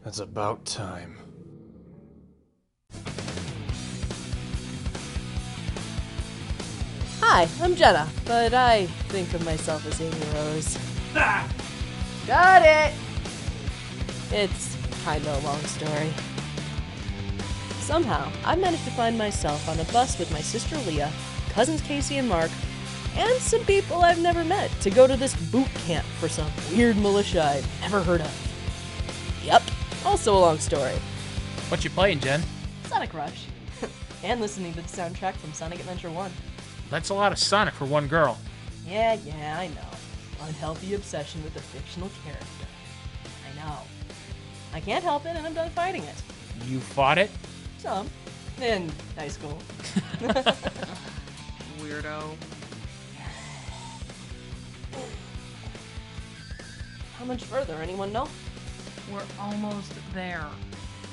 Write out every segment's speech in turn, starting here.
It's about time. Hi, I'm Jenna, but I think of myself as Amy Rose. Got it! It's kinda a long story. Somehow, I managed to find myself on a bus with my sister Leah, cousins Casey and Mark, and some people I've never met to go to this boot camp for some weird militia I've never heard of. Yep, also a long story. What you playing, Jen? Sonic Rush. And listening to the soundtrack from Sonic Adventure 1. That's a lot of Sonic for one girl. Yeah, I know. Unhealthy obsession with a fictional character. I know. I can't help it, and I'm done fighting it. You fought it? Some. In high school. Weirdo. How much further, anyone know? We're almost there.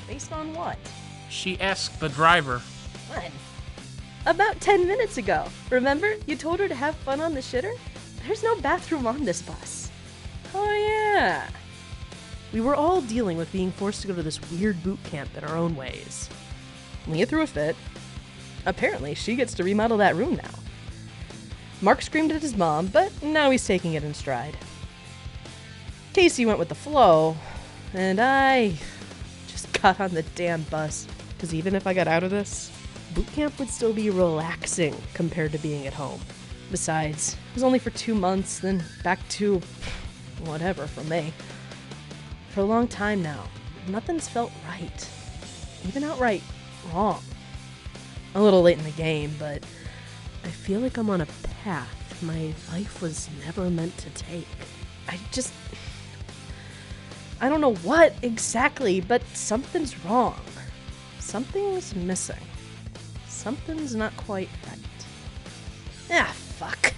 Based on what? She asked the driver. When? About 10 minutes ago. Remember? You told her to have fun on the shitter? There's no bathroom on this bus. Oh yeah. We were all dealing with being forced to go to this weird boot camp in our own ways. Leah threw a fit. Apparently, she gets to remodel that room now. Mark screamed at his mom, but now he's taking it in stride. Casey went with the flow, and I just got on the damn bus. Because even if I got out of this, boot camp would still be relaxing compared to being at home. Besides, it was only for 2 months, then back to whatever for me. For a long time now, nothing's felt right. Even outright wrong. A little late in the game, but I feel like I'm on a path my life was never meant to take. I don't know what exactly, but something's wrong. Something's missing. Something's not quite right. Ah, fuck.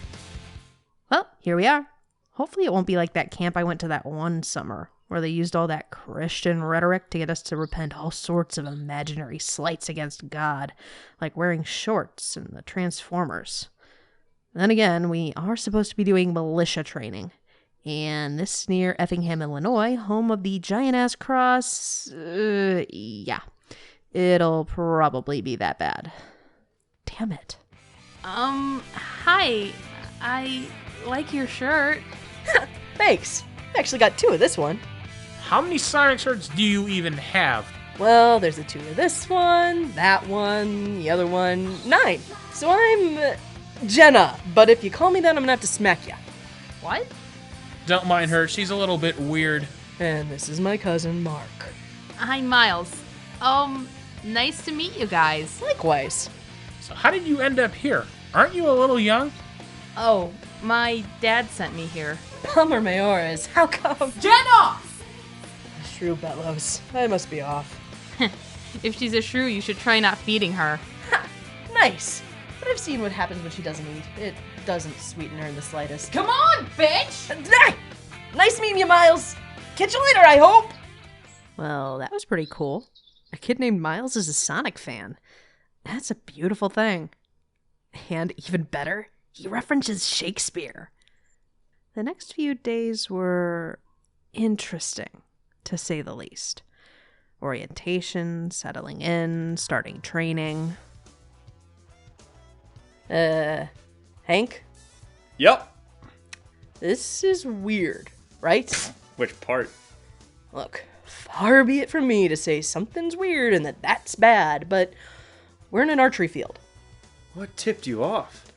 Well, here we are. Hopefully it won't be like that camp I went to that one summer, where they used all that Christian rhetoric to get us to repent all sorts of imaginary slights against God, like wearing shorts and the Transformers. Then again, we are supposed to be doing militia training. And this near Effingham, Illinois, home of the giant-ass cross, yeah. It'll probably be that bad. Damn it. Hi. I like your shirt. Thanks. I actually got 2 of this one. How many Sonic shirts do you even have? Well, there's a 2 of this one, that one, the other one, 9. So I'm Jenna, but if you call me that, I'm gonna have to smack ya. What? Don't mind her, she's a little bit weird. And this is my cousin Mark. Hi, Miles. Nice to meet you guys. Likewise. So how did you end up here? Aren't you a little young? Oh, my dad sent me here. Plumber Mayores, how come? Jenna! Shrew bellows. I must be off. If she's a shrew, you should try not feeding her. Ha! Nice. But I've seen what happens when she doesn't eat. It doesn't sweeten her in the slightest. Come on, bitch! Nice meeting you, Miles. Catch you later, I hope. Well, that was pretty cool. A kid named Miles is a Sonic fan. That's a beautiful thing. And even better, he references Shakespeare. The next few days were interesting, to say the least. Orientation, settling in, starting training. Hank? Yep. This is weird, right? Which part? Look, far be it from me to say something's weird and that's bad, but we're in an archery field. What tipped you off?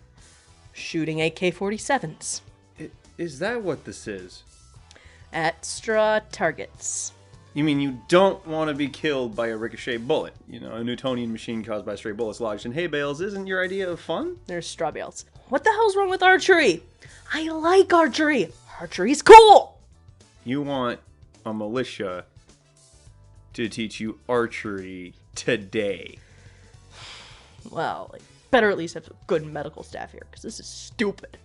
Shooting AK-47s. Is that what this is? At straw targets. You mean you don't want to be killed by a ricochet bullet? You know, a Newtonian machine caused by stray bullets lodged in hay bales isn't your idea of fun? There's straw bales. What the hell's wrong with archery? I like archery. Archery's cool. You want a militia to teach you archery today. Well, better at least have some good medical staff here, because this is stupid.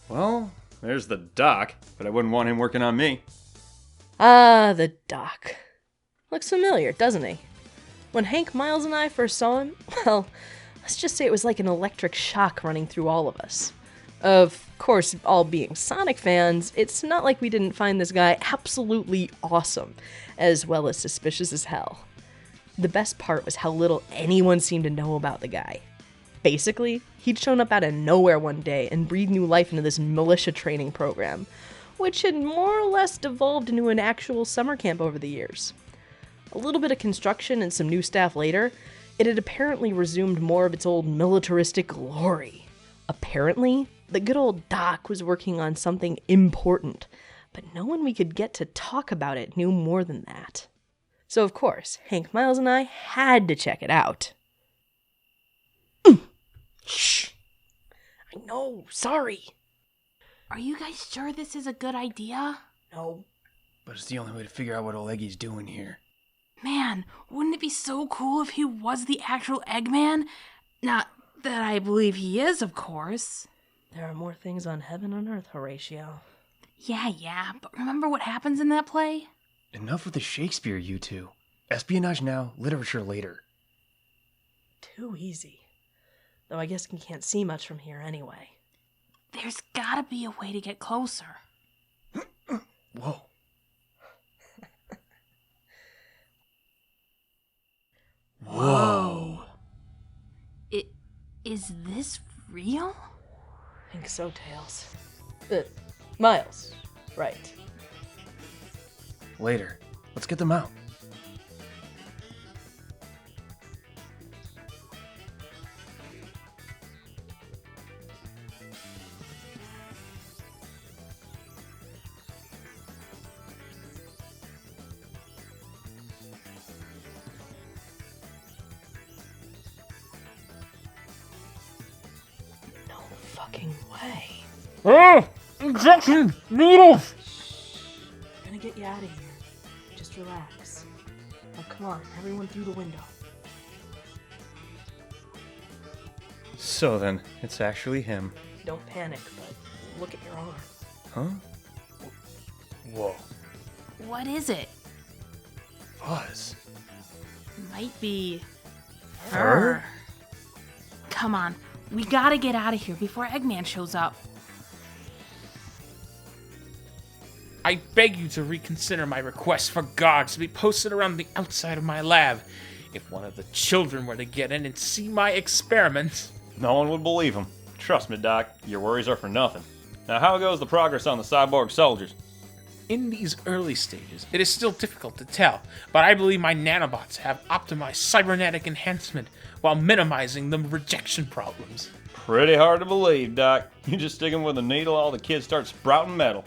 Well, there's the doc, but I wouldn't want him working on me. Ah, the doc. Looks familiar, doesn't he? When Hank, Miles, and I first saw him, well, let's just say it was like an electric shock running through all of us. Of course, all being Sonic fans, it's not like we didn't find this guy absolutely awesome, as well as suspicious as hell. The best part was how little anyone seemed to know about the guy. Basically, he'd shown up out of nowhere one day and breathed new life into this militia training program, which had more or less devolved into an actual summer camp over the years. A little bit of construction and some new staff later, it had apparently resumed more of its old militaristic glory. Apparently, the good old Doc was working on something important, but no one we could get to talk about it knew more than that. So of course, Hank, Miles, and I had to check it out. Shh! I know, sorry. Are you guys sure this is a good idea? No. But it's the only way to figure out what old Eggy's doing here. Man, wouldn't it be so cool if he was the actual Eggman? Not that I believe he is, of course. There are more things on heaven and earth, Horatio. Yeah, but remember what happens in that play? Enough with the Shakespeare, you two. Espionage now, literature later. Too easy. Though I guess we can't see much from here anyway. There's gotta be a way to get closer. Whoa. Whoa. Is this real? I think so, Tails. Miles. Right. Later. Let's get them out. No fucking way. Oh! Injection! Needles! I'm gonna get you out of here. Just relax. Now come on, everyone through the window. So then, it's actually him. Don't panic, but look at your arm. Huh? Whoa. What is it? Fuzz. Might be Fur? Come on, we gotta get out of here before Eggman shows up. I beg you to reconsider my request for guards to be posted around the outside of my lab. If one of the children were to get in and see my experiments... No one would believe him. Trust me, Doc, your worries are for nothing. Now, how goes the progress on the cyborg soldiers? In these early stages, it is still difficult to tell, but I believe my nanobots have optimized cybernetic enhancement while minimizing the rejection problems. Pretty hard to believe, Doc. You just stick 'em with a needle, all the kids start sprouting metal.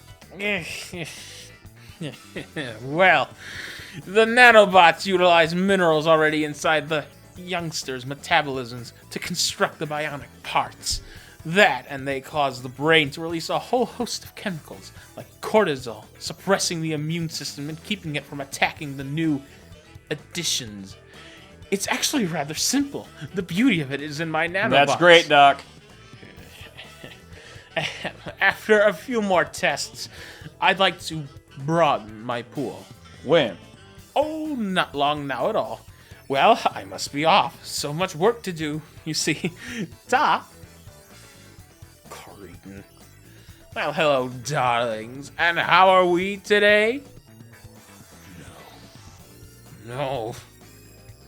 Well, the nanobots utilize minerals already inside the youngsters' metabolisms to construct the bionic parts. That, and they cause the brain to release a whole host of chemicals, like cortisol, suppressing the immune system and keeping it from attacking the new additions. It's actually rather simple. The beauty of it is in my nanobots. That's great, Doc. After a few more tests, I'd like to broaden my pool. When? Oh, not long now at all. Well, I must be off. So much work to do, you see. Ta! Cretin. Well, hello, darlings. And how are we today? No.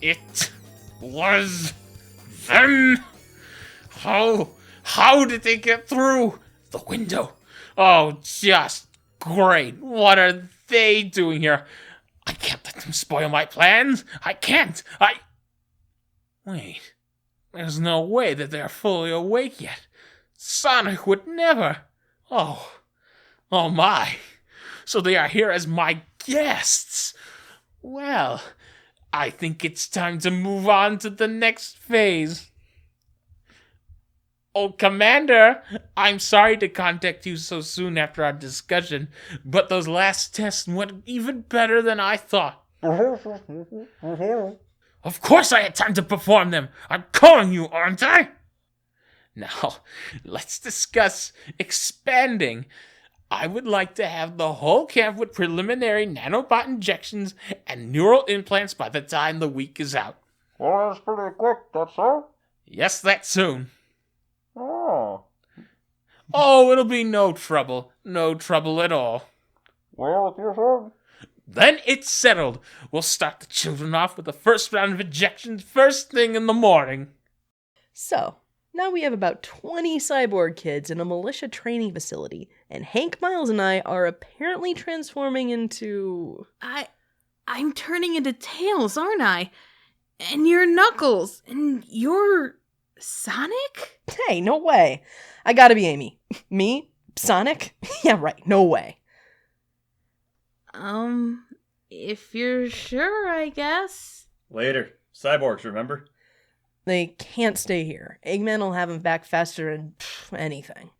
It was them. How did they get through the window? Oh, just great. What are they doing here? I can't let them spoil my plans. I can't. Wait. There's no way that they're fully awake yet. Sonic would never. Oh my. So they are here as my guests. Well, I think it's time to move on to the next phase. Oh, Commander, I'm sorry to contact you so soon after our discussion, but those last tests went even better than I thought. Of course I had time to perform them. I'm calling you, aren't I? Now, let's discuss expanding. I would like to have the whole camp with preliminary nanobot injections and neural implants by the time the week is out. Well, that's pretty quick, that's all? Yes, that soon. Oh. Oh, it'll be no trouble. No trouble at all. Well, if you're sure. Then it's settled. We'll start the children off with the first round of injections first thing in the morning. So, now we have about 20 cyborg kids in a militia training facility, and Hank, Miles, and I are apparently transforming into... I'm turning into Tails, aren't I? And you're Knuckles, and you're Sonic? Hey, no way. I gotta be Amy. Me? Sonic? Yeah, right, no way. If you're sure, I guess. Later. Cyborgs, remember? They can't stay here. Eggman will have them back faster than anything.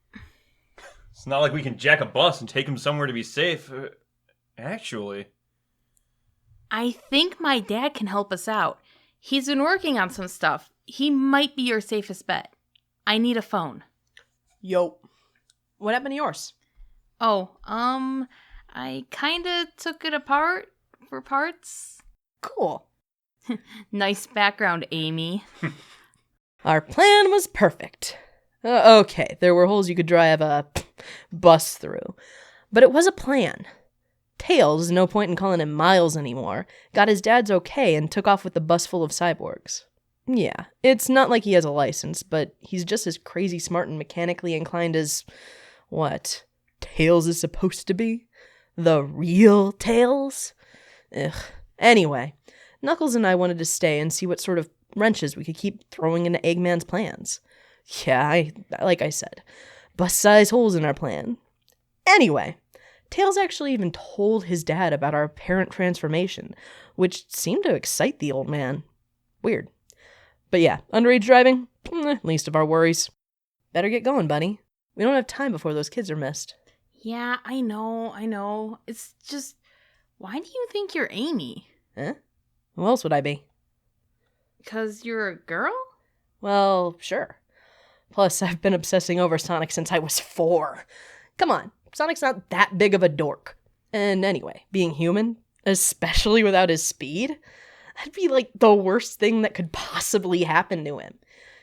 It's not like we can jack a bus and take them somewhere to be safe. Actually. I think my dad can help us out. He's been working on some stuff. He might be your safest bet. I need a phone. Yo. What happened to yours? Oh, I kinda took it apart for parts. Cool. Nice background, Amy. Our plan was perfect. Okay, there were holes you could drive a bus through. But it was a plan. Tails, no point in calling him Miles anymore, got his dad's okay and took off with the bus full of cyborgs. Yeah, it's not like he has a license, but he's just as crazy smart and mechanically inclined as... what? Tails is supposed to be? The real Tails? Ugh. Anyway, Knuckles and I wanted to stay and see what sort of wrenches we could keep throwing into Eggman's plans. Yeah, like I said, bus-sized holes in our plan. Anyway, Tails actually even told his dad about our apparent transformation, which seemed to excite the old man. Weird. But yeah, underage driving? Least of our worries. Better get going, buddy. We don't have time before those kids are missed. Yeah, I know. It's just, why do you think you're Amy? Huh? Who else would I be? 'Cause you're a girl? Well, sure. Plus, I've been obsessing over Sonic since I was 4. Come on, Sonic's not that big of a dork. And anyway, being human, especially without his speed, that'd be like the worst thing that could possibly happen to him.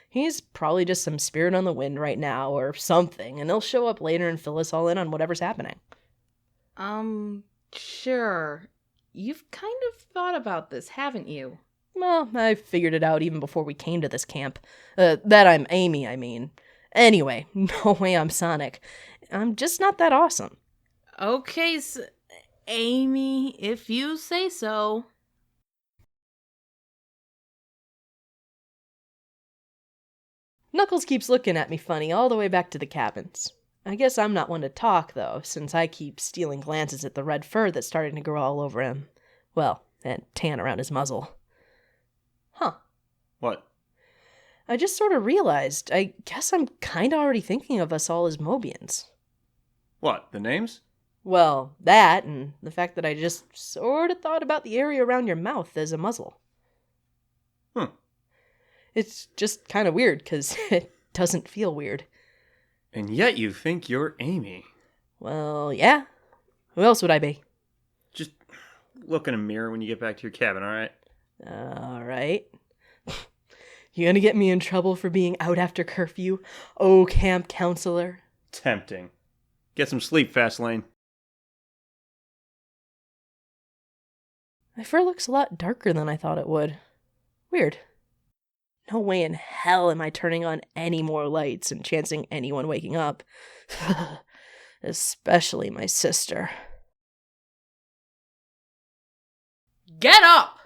He's probably just some spirit on the wind right now or something, and he'll show up later and fill us all in on whatever's happening. Sure. You've kind of thought about this, haven't you? Well, I figured it out even before we came to this camp. That I'm Amy, I mean. Anyway, no way I'm Sonic. I'm just not that awesome. Okay, Amy, if you say so. Knuckles keeps looking at me funny all the way back to the cabins. I guess I'm not one to talk, though, since I keep stealing glances at the red fur that's starting to grow all over him. Well, and tan around his muzzle. Huh. What? I just sort of realized, I guess I'm kinda already thinking of us all as Mobians. What, the names? Well, that, and the fact that I just sorta thought about the area around your mouth as a muzzle. It's just kinda weird, 'cause it doesn't feel weird. And yet you think you're Amy. Well, yeah. Who else would I be? Just look in a mirror when you get back to your cabin, alright? Alright. You gonna get me in trouble for being out after curfew? Oh, camp counselor. Tempting. Get some sleep, Fastlane. My fur looks a lot darker than I thought it would. Weird. No way in hell am I turning on any more lights and chancing anyone waking up. Especially my sister. Get up!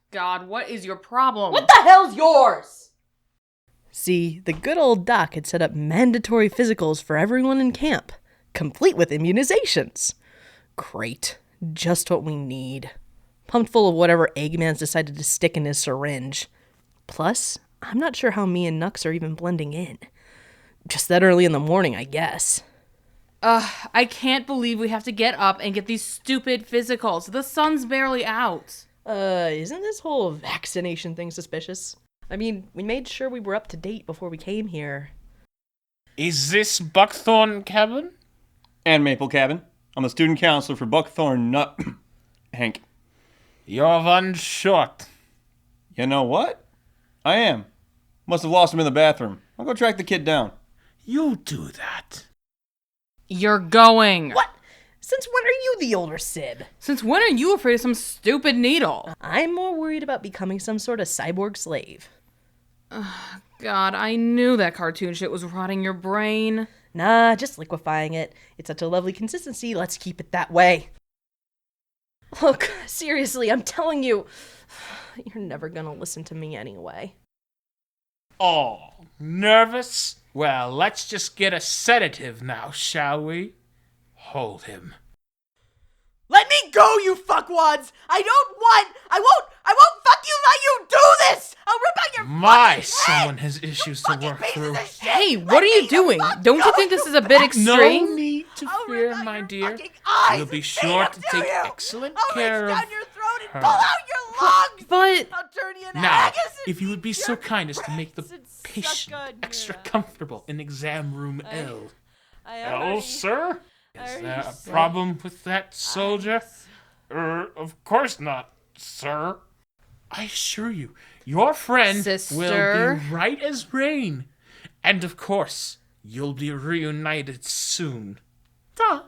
God, what is your problem? What the hell's yours? See, the good old doc had set up mandatory physicals for everyone in camp, complete with immunizations. Great. Just what we need. Pumped full of whatever Eggman's decided to stick in his syringe. Plus, I'm not sure how me and Nux are even blending in. Just that early in the morning, I guess. I can't believe we have to get up and get these stupid physicals. The sun's barely out. Isn't this whole vaccination thing suspicious? I mean, we made sure we were up to date before we came here. Is this Buckthorn Cabin? And Maple Cabin. I'm the student counselor for Buckthorn Hank. You're one short. You know what? I am. Must have lost him in the bathroom. I'll go track the kid down. You do that. You're going. What? Since when are you the older Sid? Since when are you afraid of some stupid needle? I'm more worried about becoming some sort of cyborg slave. God, I knew that cartoon shit was rotting your brain. Nah, just liquefying it. It's such a lovely consistency, let's keep it that way. Look, seriously, I'm telling you, you're never gonna listen to me anyway. Oh, nervous? Well, let's just get a sedative now, shall we? Hold him. Let me go, you fuckwads! I won't fucking let you do this! I'll rip out your My, someone has issues to work through. Hey, what are you doing? Don't you think this is a bit No extreme? need to I'll fear, rip out my your dear. fucking eyes We'll be and sure feed to them take you. excellent I'll care reach of down your throat and her. pull out your lungs! But I'll turn you into Now, haggis and if you would be so your kind as to make the brains and suck patient on extra your- comfortable in exam room L. I L, already- sir? Is already there a said problem with that soldier? Of course not, sir. I assure you, your friend will Sister. be right as rain. And of course, you'll be reunited soon. Duh.